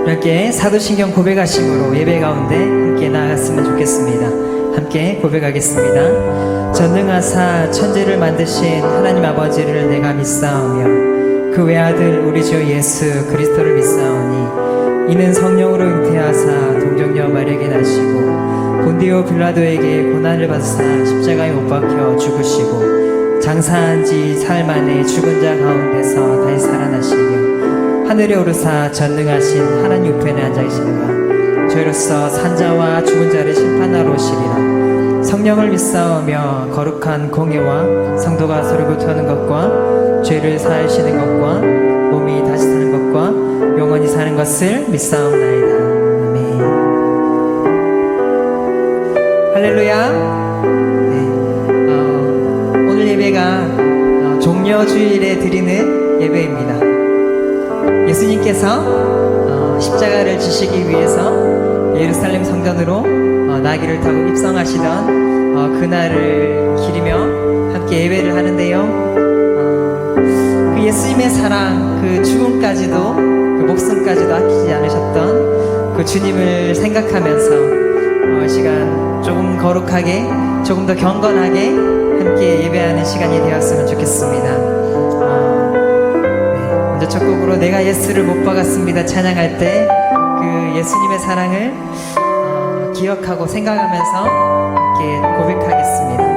함께 사도신경 고백하심으로 예배 가운데 함께 나아갔으면 좋겠습니다. 함께 고백하겠습니다. 전능하사 천지를 만드신 하나님 아버지를 내가 믿사오며 그 외아들 우리 주 예수 그리스도를 믿사오니 이는 성령으로 잉태하사 동정녀 마리아에게 나시고 본디오 빌라도에게 고난을 받으사 십자가에 못 박혀 죽으시고 장사한 지 사흘 만에 죽은 자 가운데서 다시 살아나시며 하늘에 오르사 전능하신 하나님 우편에 앉아 계시느라 저희로서 산자와 죽은 자를 심판하러 오시리라. 성령을 믿사오며 거룩한 공예와 성도가 서로 교통하는 것과 죄를 사하시는 것과 몸이 다시 사는 것과 영원히 사는 것을 믿사옵나이다. 아멘. 할렐루야. 네. 오늘 예배가 종려주일에 드리는 예배입니다. 예수님께서 십자가를 지시기 위해서 예루살렘 성전으로 나귀를 타고 입성하시던 그날을 기리며 함께 예배를 하는데요. 그 예수님의 사랑, 그 죽음까지도, 그 목숨까지도 아끼지 않으셨던 그 주님을 생각하면서 이 시간 조금 거룩하게, 조금 더 경건하게 함께 예배하는 시간이 되었으면 좋겠습니다. 첫 곡으로 내가 예수를 못 박았습니다 찬양할 때 그 예수님의 사랑을 기억하고 생각하면서 함께 고백하겠습니다.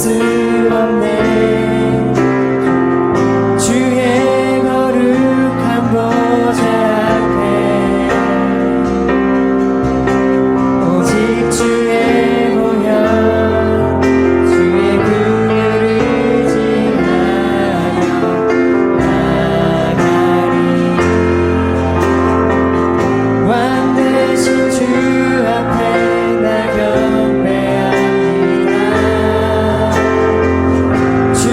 수 없네. 주의 거룩한 보좌 앞에 오직 주의 보혈 주의 긍휼을 의지하며 나가리. 왕 되신 주 앞에 나 경배합니다. 주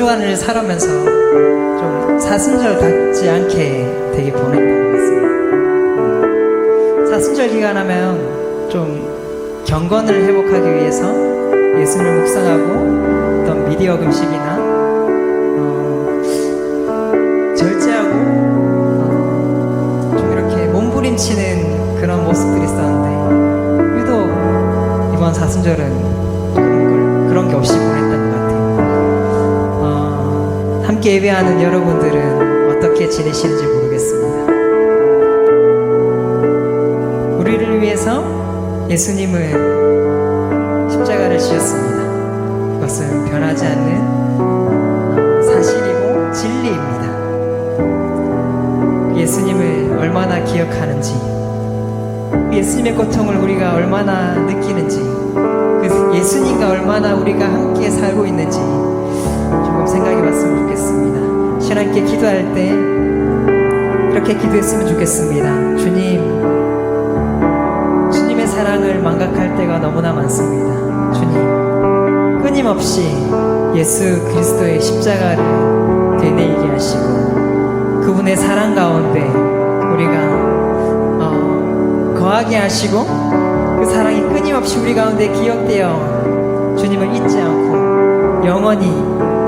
주간을 살아면서 좀 사순절 같지 않게 되게 보냈던 것 같습니다. 사순절 기간 하면 좀 경건을 회복하기 위해서 예수를 묵상하고 어떤 미디어 금식이나 절제하고 좀 이렇게 몸부림치는 그런 모습들이 있었는데 유독 이번 사순절은 그런 게 없이 보냈던 것 같아요. 함께 예배하는 여러분들은 어떻게 지내시는지 모르겠습니다. 우리를 위해서 예수님은 십자가를 지었습니다. 그것은 변하지 않는 사실이고 진리입니다. 예수님을 얼마나 기억하는지, 예수님의 고통을 우리가 얼마나 느끼는지, 그 예수님과 얼마나 우리가 함께 살고 있는지 조금 생각해 봤으면 좋겠습니다. 신앙께 기도할 때 이렇게 기도했으면 좋겠습니다. 주님의 사랑을 망각할 때가 너무나 많습니다. 주님, 끊임없이 예수 그리스도의 십자가를 되뇌이게 하시고 그분의 사랑 가운데 우리가 거하게 하시고 그 사랑이 끊임없이 우리 가운데 기억되어 주님을 잊지 않고 영원히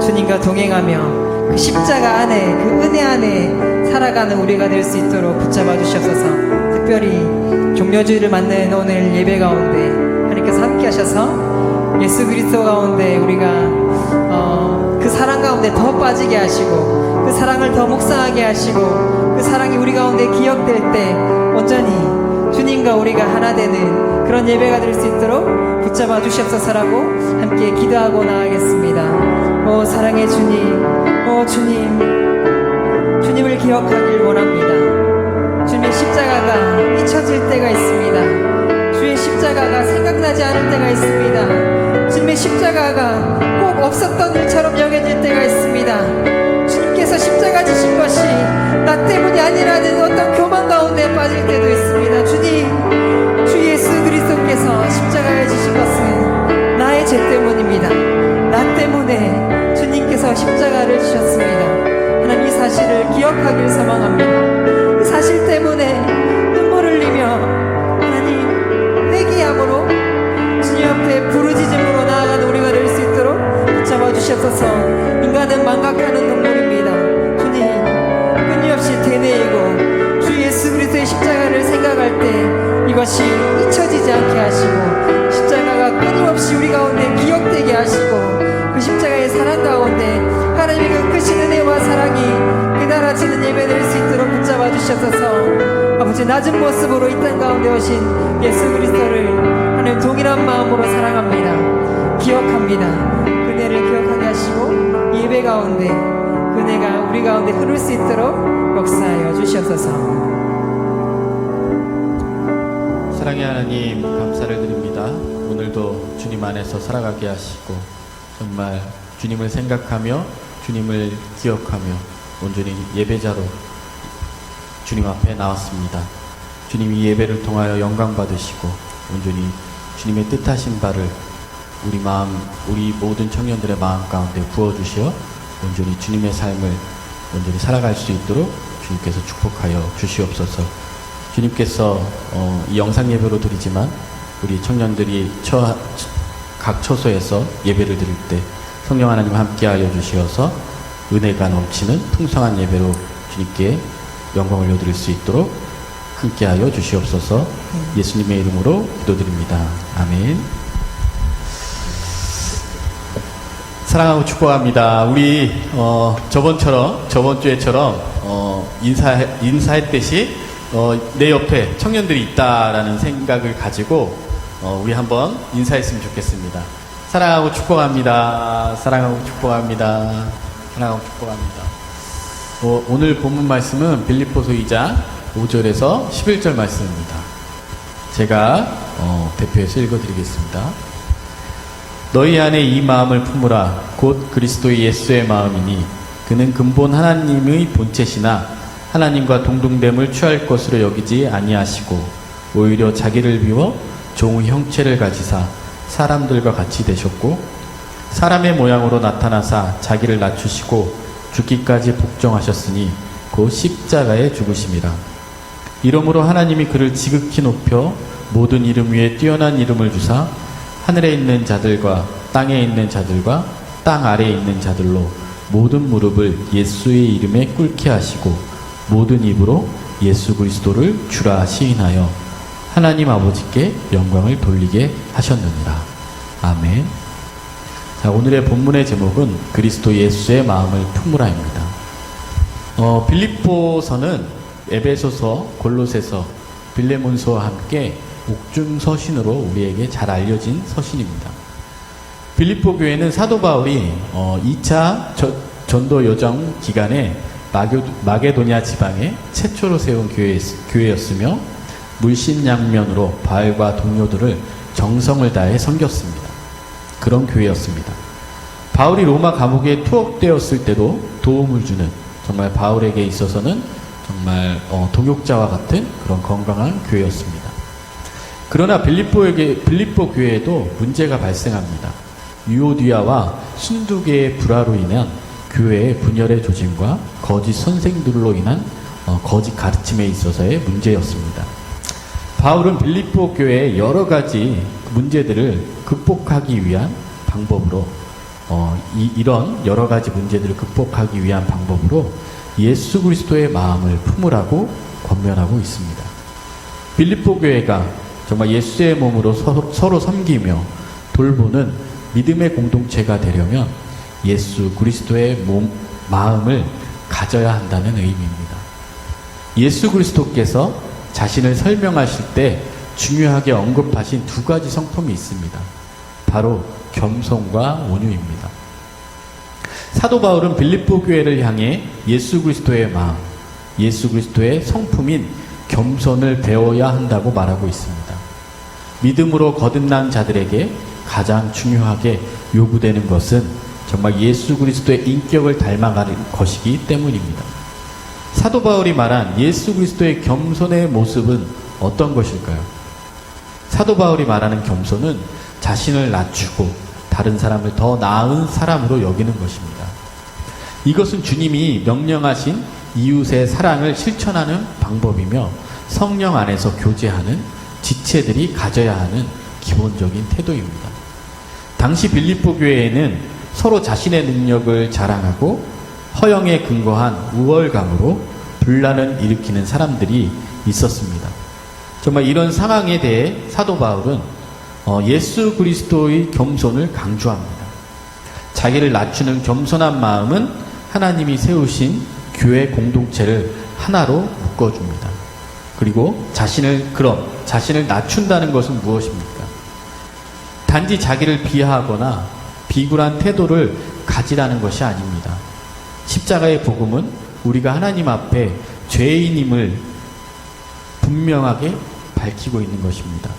주님과 동행하며 그 십자가 안에, 그 은혜 안에 살아가는 우리가 될 수 있도록 붙잡아 주시옵소서. 특별히 종려주일을 맞는 오늘 예배 가운데 하나님께서 함께 하셔서 예수 그리스도 가운데 우리가 그 사랑 가운데 더 빠지게 하시고 그 사랑을 더 묵상하게 하시고 그 사랑이 우리 가운데 기억될 때 온전히 주님과 우리가 하나 되는 그런 예배가 될 수 있도록 붙잡아 주시옵소서라고 함께 기도하고 나아가겠습니다. 오 사랑의 주님, 오 주님, 주님을 기억하길 원합니다. 주님의 십자가가 잊혀질 때가 있습니다. 주의 십자가가 생각나지 않을 때가 있습니다. 주님의 십자가가 꼭 없었던 일처럼 여겨질 때가 있습니다. 주님께서 십자가 지신 것이 나 때문이 아니라는 어떤 교만 가운데 빠질 때도 있습니다. 주님, 주 예수 그리스도께서 십자가에 지신 것은 나의 죄 때문입니다. 나 때문에 주님께서 십자가를 지셨습니다. 하나님 이 사실을 기억하길 소망합니다. 이 사실 때문에 눈물 흘리며 하나님 회개함으로 주님 앞에 부르짖음으로 나아가는 우리가 될 수 있도록 붙잡아 주시옵소서. 인간은 망각하는 동물입니다. 주님 끊임없이 되뇌이고 주 예수 그리스도의 십자가를 생각할 때 이것이 잊혀지지 않게 하시고 십자가가 끊임없이 우리 가운데 기억되게 하시고 그 십자가의 사랑 가운데 하나님의 그 크신 은혜와 사랑이 깨달아지는 예배 될 수 있도록 붙잡아 주셔서 아버지 낮은 모습으로 이 땅 가운데 오신 예수 그리스도를 하나님 동일한 마음으로 사랑합니다. 기억합니다. 그네를 기억하게 하시고 예배 가운데 그네가 우리 가운데 흐를 수 있도록 역사하여 주시옵소서. 사랑의 하나님 감사를 드립니다. 오늘도 주님 안에서 살아가게 하시고 정말 주님을 생각하며 주님을 기억하며 온전히 예배자로 주님 앞에 나왔습니다. 주님이 예배를 통하여 영광 받으시고 온전히 주님의 뜻하신 바를 우리 마음, 우리 모든 청년들의 마음 가운데 부어주시어 온전히 주님의 삶을 온전히 살아갈 수 있도록 주님께서 축복하여 주시옵소서. 주님께서 이 영상 예배로 드리지만 우리 청년들이 각 처소에서 예배를 드릴 때 성령 하나님 함께하여 주시어서 은혜가 넘치는 풍성한 예배로 주님께 영광을 올려드릴 수 있도록 함께하여 주시옵소서. 예수님의 이름으로 기도드립니다. 아멘. 사랑하고 축복합니다. 우리 저번 주에처럼 인사했듯이 내 옆에 청년들이 있다라는 생각을 가지고 우리 한번 인사했으면 좋겠습니다. 사랑하고 축복합니다. 사랑하고 축복합니다. 사랑하고 축복합니다. 오늘 본문 말씀은 빌립보서 2장 5절에서 11절 말씀입니다. 제가 대표해서 읽어드리겠습니다. 너희 안에 이 마음을 품으라. 곧 그리스도의 예수의 마음이니 그는 근본 하나님의 본체시나 하나님과 동등됨을 취할 것으로 여기지 아니하시고 오히려 자기를 비워 종의 형체를 가지사 사람들과 같이 되셨고 사람의 모양으로 나타나사 자기를 낮추시고 죽기까지 복종하셨으니 곧 십자가에 죽으심이라. 이러므로 하나님이 그를 지극히 높여 모든 이름 위에 뛰어난 이름을 주사 하늘에 있는 자들과 땅에 있는 자들과 땅 아래에 있는 자들로 모든 무릎을 예수의 이름에 꿇게 하시고 모든 입으로 예수 그리스도를 주라 시인하여 하나님 아버지께 영광을 돌리게 하셨느니라. 아멘. 자, 오늘의 본문의 제목은 그리스도 예수의 마음을 품으라입니다. 빌립보서는 에베소서, 골로새서, 빌레몬서와 함께 옥중 서신으로 우리에게 잘 알려진 서신입니다. 빌립보 교회는 사도 바울이 2차 전도 여정 기간에 마게도냐 지방에 최초로 세운 교회였으며 물심양면으로 바울과 동료들을 정성을 다해 섬겼습니다. 그런 교회였습니다. 바울이 로마 감옥에 투옥되었을 때도 도움을 주는, 정말 바울에게 있어서는 정말 동역자와 같은 그런 건강한 교회였습니다. 그러나 빌립보 교회에도 문제가 발생합니다. 유오디아와 순두개의 불화로 인한 교회의 분열의 조짐과 거짓 선생들로 인한 거짓 가르침에 있어서의 문제였습니다. 바울은 빌립보 교회의 여러 가지 문제들을 극복하기 위한 방법으로 이런 여러 가지 문제들을 극복하기 위한 방법으로 예수 그리스도의 마음을 품으라고 권면하고 있습니다. 빌립보 교회가 정말 예수의 몸으로 서로 섬기며 돌보는 믿음의 공동체가 되려면 예수 그리스도의 마음을 가져야 한다는 의미입니다. 예수 그리스도께서 자신을 설명하실 때 중요하게 언급하신 두 가지 성품이 있습니다. 바로 겸손과 온유입니다. 사도 바울은 빌립보 교회를 향해 예수 그리스도의 마음, 예수 그리스도의 성품인 겸손을 배워야 한다고 말하고 있습니다. 믿음으로 거듭난 자들에게 가장 중요하게 요구되는 것은 정말 예수 그리스도의 인격을 닮아가는 것이기 때문입니다. 사도 바울이 말한 예수 그리스도의 겸손의 모습은 어떤 것일까요? 사도 바울이 말하는 겸손은 자신을 낮추고 다른 사람을 더 나은 사람으로 여기는 것입니다. 이것은 주님이 명령하신 이웃의 사랑을 실천하는 방법이며 성령 안에서 교제하는 지체들이 가져야 하는 기본적인 태도입니다. 당시 빌립보 교회에는 서로 자신의 능력을 자랑하고 허영에 근거한 우월감으로 분란을 일으키는 사람들이 있었습니다. 정말 이런 상황에 대해 사도 바울은 예수 그리스도의 겸손을 강조합니다. 자기를 낮추는 겸손한 마음은 하나님이 세우신 교회 공동체를 하나로 묶어줍니다. 그리고 자신을 낮춘다는 것은 무엇입니까? 단지 자기를 비하하거나 비굴한 태도를 가지라는 것이 아닙니다. 십자가의 복음은 우리가 하나님 앞에 죄인임을 분명하게 밝히고 있는 것입니다.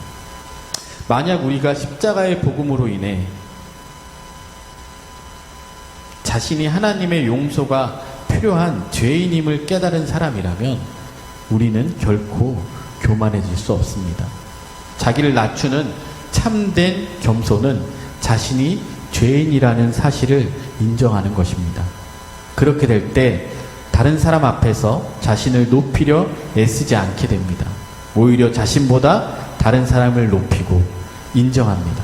만약 우리가 십자가의 복음으로 인해 자신이 하나님의 용서가 필요한 죄인임을 깨달은 사람이라면 우리는 결코 교만해질 수 없습니다. 자기를 낮추는 참된 겸손은 자신이 죄인이라는 사실을 인정하는 것입니다. 그렇게 될 때 다른 사람 앞에서 자신을 높이려 애쓰지 않게 됩니다. 오히려 자신보다 다른 사람을 높이고 인정합니다.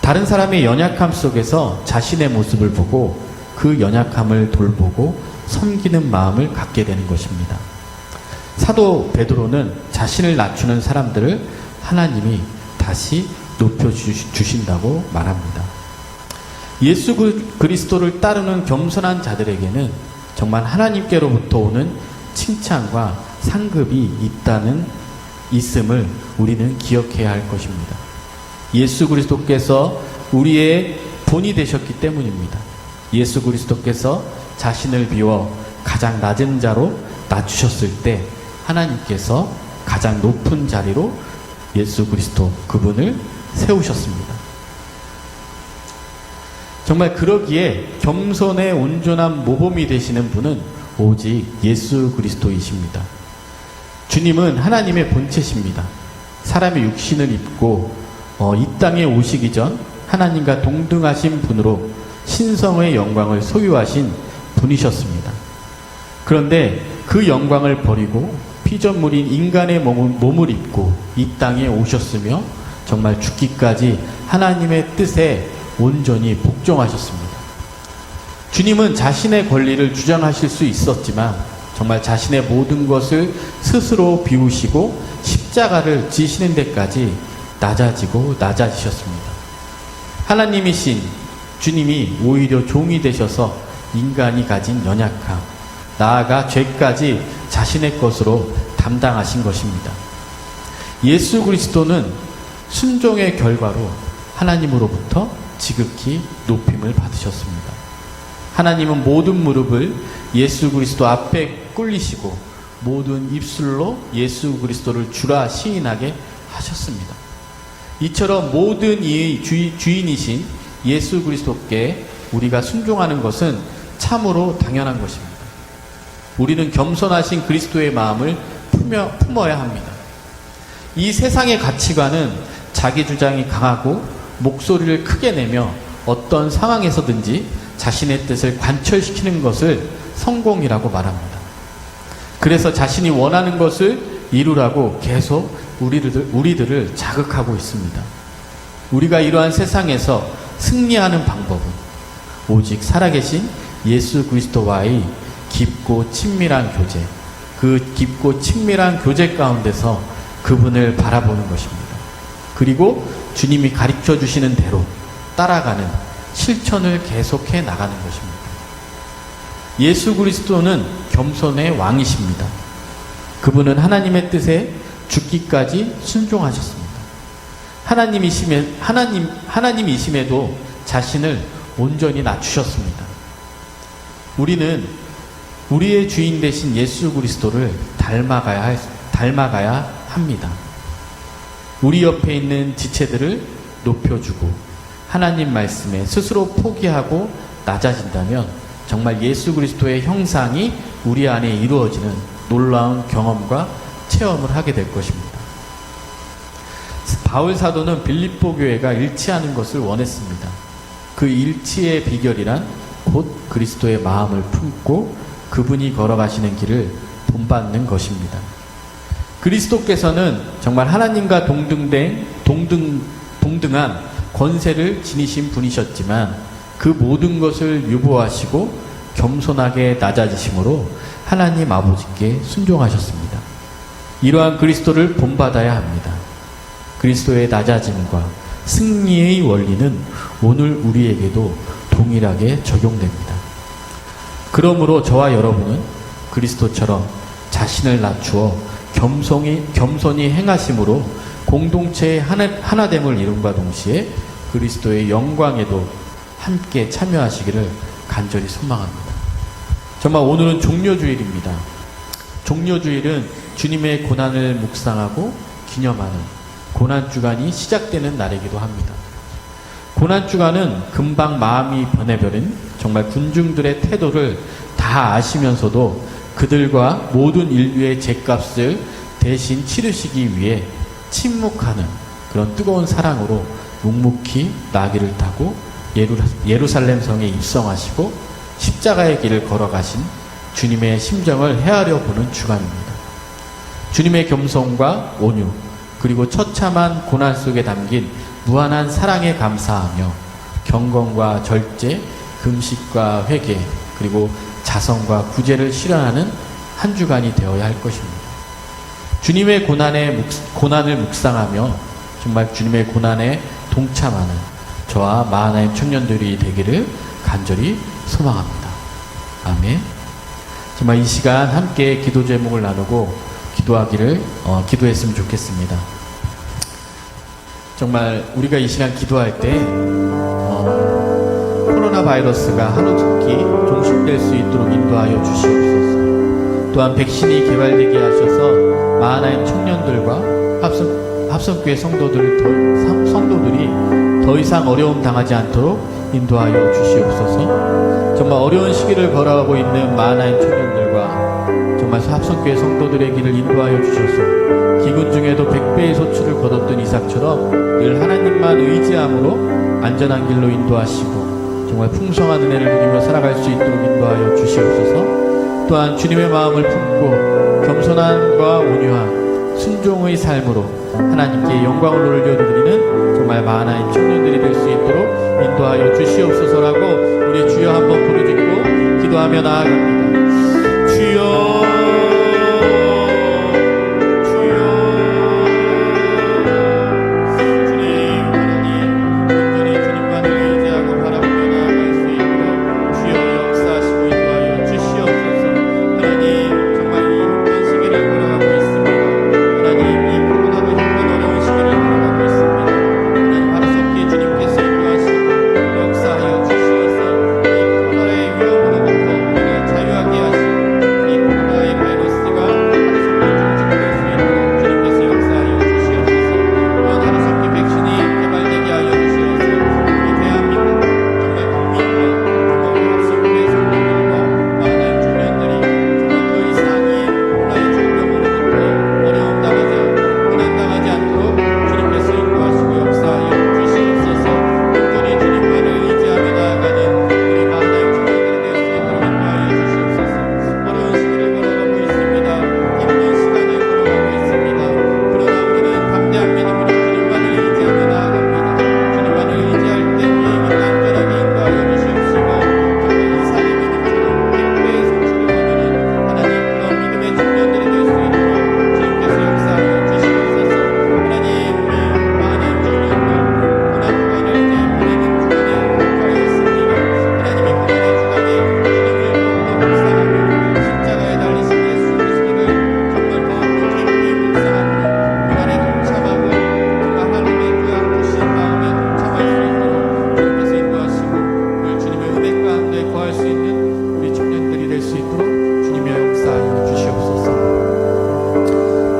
다른 사람의 연약함 속에서 자신의 모습을 보고 그 연약함을 돌보고 섬기는 마음을 갖게 되는 것입니다. 사도 베드로는 자신을 낮추는 사람들을 하나님이 다시 높여주신다고 말합니다. 예수 그리스도를 따르는 겸손한 자들에게는 정말 하나님께로부터 오는 칭찬과 상급이 있음을 우리는 기억해야 할 것입니다. 예수 그리스도께서 우리의 본이 되셨기 때문입니다. 예수 그리스도께서 자신을 비워 가장 낮은 자로 낮추셨을 때 하나님께서 가장 높은 자리로 예수 그리스도 그분을 세우셨습니다. 정말 그러기에 겸손의 온전한 모범이 되시는 분은 오직 예수 그리스도이십니다. 주님은 하나님의 본체십니다. 사람의 육신을 입고 이 땅에 오시기 전 하나님과 동등하신 분으로 신성의 영광을 소유하신 분이셨습니다. 그런데 그 영광을 버리고 피조물인 인간의 몸을 입고 이 땅에 오셨으며 정말 죽기까지 하나님의 뜻에 온전히 복종하셨습니다. 주님은 자신의 권리를 주장하실 수 있었지만 정말 자신의 모든 것을 스스로 비우시고 십자가를 지시는 데까지 낮아지고 낮아지셨습니다. 하나님이신 주님이 오히려 종이 되셔서 인간이 가진 연약함, 나아가 죄까지 자신의 것으로 담당하신 것입니다. 예수 그리스도는 순종의 결과로 하나님으로부터 지극히 높임을 받으셨습니다. 하나님은 모든 무릎을 예수 그리스도 앞에 꿇리시고 모든 입술로 예수 그리스도를 주라 시인하게 하셨습니다. 이처럼 모든 이의 주인이신 예수 그리스도께 우리가 순종하는 것은 참으로 당연한 것입니다. 우리는 겸손하신 그리스도의 마음을 품어야 합니다. 이 세상의 가치관은 자기 주장이 강하고 목소리를 크게 내며 어떤 상황에서든지 자신의 뜻을 관철시키는 것을 성공이라고 말합니다. 그래서 자신이 원하는 것을 이루라고 계속 우리들을 자극하고 있습니다. 우리가 이러한 세상에서 승리하는 방법은 오직 살아계신 예수 그리스도와의 깊고 친밀한 교제, 그 깊고 친밀한 교제 가운데서 그분을 바라보는 것입니다. 그리고 주님이 가르쳐 주시는 대로 따라가는 실천을 계속해 나가는 것입니다. 예수 그리스도는 겸손의 왕이십니다. 그분은 하나님의 뜻에 죽기까지 순종하셨습니다. 하나님이심에도 자신을 온전히 낮추셨습니다. 우리는 우리의 주인 되신 예수 그리스도를 닮아가야 합니다. 우리 옆에 있는 지체들을 높여주고 하나님 말씀에 스스로 포기하고 낮아진다면 정말 예수 그리스도의 형상이 우리 안에 이루어지는 놀라운 경험과 체험을 하게 될 것입니다. 바울 사도는 빌립보 교회가 일치하는 것을 원했습니다. 그 일치의 비결이란 곧 그리스도의 마음을 품고 그분이 걸어가시는 길을 본받는 것입니다. 그리스도께서는 정말 하나님과 동등한 권세를 지니신 분이셨지만 그 모든 것을 유보하시고 겸손하게 낮아지심으로 하나님 아버지께 순종하셨습니다. 이러한 그리스도를 본받아야 합니다. 그리스도의 낮아짐과 승리의 원리는 오늘 우리에게도 동일하게 적용됩니다. 그러므로 저와 여러분은 그리스도처럼 자신을 낮추어 겸손히 행하심으로 공동체의 하나됨을 이룬과 동시에 그리스도의 영광에도 함께 참여하시기를 간절히 소망합니다. 정말 오늘은 종료주일입니다. 종료주일은 주님의 고난을 묵상하고 기념하는 고난주간이 시작되는 날이기도 합니다. 고난주간은 금방 마음이 변해버린 정말 군중들의 태도를 다 아시면서도 그들과 모든 인류의 죄값을 대신 치르시기 위해 침묵하는 그런 뜨거운 사랑으로 묵묵히 나귀를 타고 예루살렘 성에 입성하시고 십자가의 길을 걸어가신 주님의 심정을 헤아려 보는 주간입니다. 주님의 겸손과 온유 그리고 처참한 고난 속에 담긴 무한한 사랑에 감사하며 경건과 절제, 금식과 회개 그리고 자성과 구제를 실현하는 한 주간이 되어야 할 것입니다. 주님의 고난을 묵상하며 정말 주님의 고난에 동참하는 저와 마하나임 청년들이 되기를 간절히 소망합니다. 아멘. 정말 이 시간 함께 기도 제목을 나누고 기도했으면 좋겠습니다. 정말 우리가 이 시간 기도할 때 코로나 바이러스가 하루속히 종식될 수 있도록 인도하여 주시옵소서. 또한 백신이 개발되게 하셔서 마하나임 청년들과 합성교회 성도들이 더 이상 어려움 당하지 않도록 인도하여 주시옵소서. 정말 어려운 시기를 걸어가고 있는 마하나임 청년들과 정말 합성교회 성도들의 길을 인도하여 주셔서 기근 중에도 100배의 소출을 거뒀던 이삭처럼 늘 하나님만 의지함으로 안전한 길로 인도하시고 정말 풍성한 은혜를 누리며 살아갈 수 있도록 인도하여 주시옵소서. 또한 주님의 마음을 품고 겸손함과 온유한 순종의 삶으로 하나님께 영광을 올려드리는 정말 많은 청년들이 될 수 있도록 인도하여 주시옵소서라고 우리 주여 한번 부르짖고 기도하며 나아갑니다. 주여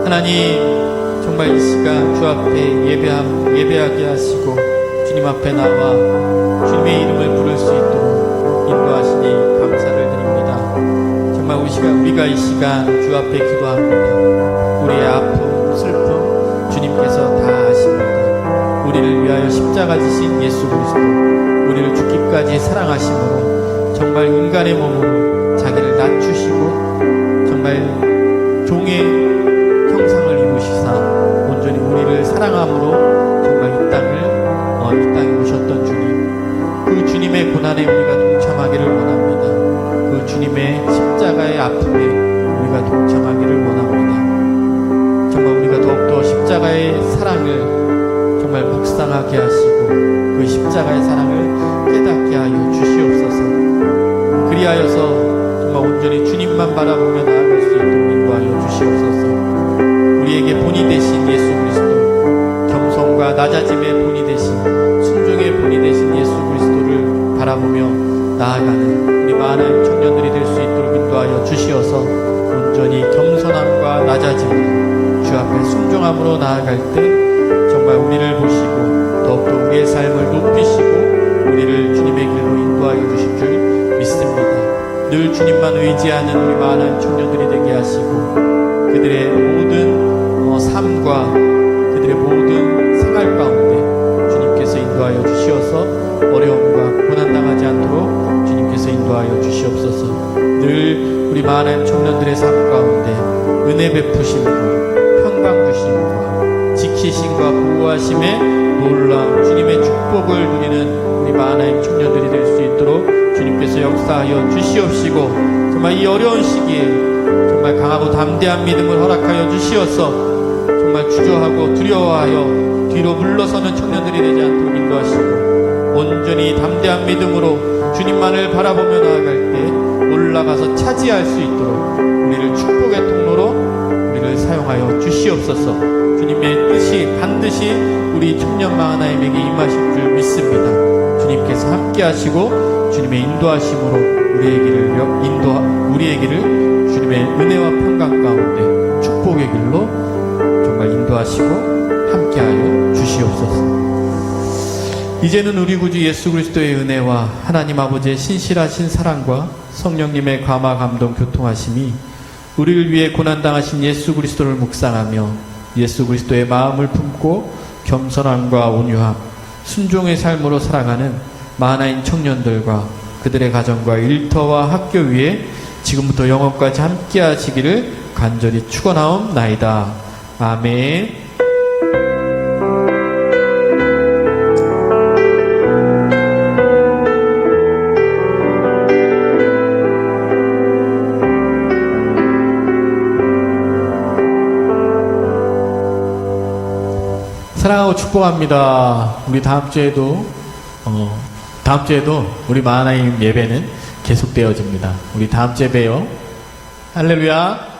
하나님, 정말 이 시간 주 앞에 예배하게 하시고 주님 앞에 나와 주님의 이름을 부를 수 있도록 인도하시니 감사를 드립니다. 정말 우리가 이 시간 주 앞에 기도합니다. 우리의 아픔, 슬픔 주님께서 다 아십니다. 우리를 위하여 십자가 지신 예수 그리스도, 우리를 죽기까지 사랑하심으로 정말 인간의 몸으로 자기를 낮추시고 정말 종의 형상을 이루시사 온전히 우리를 사랑함으로 정말 이 땅에 오셨던 주님, 그 주님의 고난에 우리가 동참하기를 원합니다. 그 주님의 십자가의 아픔에 우리가 동참하기를 원합니다. 정말 우리가 더욱더 십자가의 사랑을 정말 묵상하게 하시고 그 십자가의 사랑을 깨닫게 하여 주시옵소서. 그리하여서 정말 온전히 주님만 바라보며 나아갈 수 있도록 인도하여 주시옵소서. 우리에게 본이 되신 예수 그리스도, 겸손과 낮아짐의 본이 되신, 순종의 본이 되신 예수 그리스도를 바라보며 나아가는 우리 많은 청년들이 될 수 있도록 인도하여 주시어서 온전히 겸손함과 낮아짐으로 주 앞에 순종함으로 나아갈 때 정말 우리를 보시고 더욱더 우리의 삶을 높이시고 우리를 주님의 길로 인도하여 주실 줄 믿습니다. 늘 주님만 의지하는 우리 많은 청년들이 되게 하시고 그들의 모든 삶과 그들의 모든 생활 가운데 주님께서 인도하여 주시어서 어려움과 고난당하지 않도록 주님께서 인도하여 주시옵소서. 늘 우리 많은 청년들의 삶 가운데 은혜 베푸심과 평강 주심과 지키심과 보호하심에 놀라운 주님의 축복을 누리는 우리 많은 청년들이 될 수 있도록 주님께서 역사하여 주시옵시고 정말 이 어려운 시기에 정말 강하고 담대한 믿음을 허락하여 주시어서 정말 주저하고 두려워하여 뒤로 물러서는 청년들이 되지 않도록 인도하시고 온전히 담대한 믿음으로 주님만을 바라보며 나아갈 때 올라가서 차지할 수 있도록 우리를 축복의 통로로 우리를 사용하여 주시옵소서. 주님의 뜻이 반드시 우리 청년마 하나님에게 임하실 줄 믿습니다. 주님께서 함께 하시고 주님의 인도하심으로 우리의 길을 주님의 은혜와 평강 가운데 축복의 길로 정말 인도하시고 함께하여 주시옵소서. 이제는 우리 구주 예수 그리스도의 은혜와 하나님 아버지의 신실하신 사랑과 성령님의 감화 감동 교통하심이 우리를 위해 고난당하신 예수 그리스도를 묵상하며 예수 그리스도의 마음을 품고 겸손함과 온유함, 순종의 삶으로 살아가는 마하나인 청년들과 그들의 가정과 일터와 학교 위에 지금부터 영원까지 함께 하시기를 간절히 축원하옵나이다. 아멘. 사랑하고 축복합니다. 우리 다음 주에도 우리 마하나임 예배는 계속되어집니다. 우리 다음 주에 봬요. 할렐루야.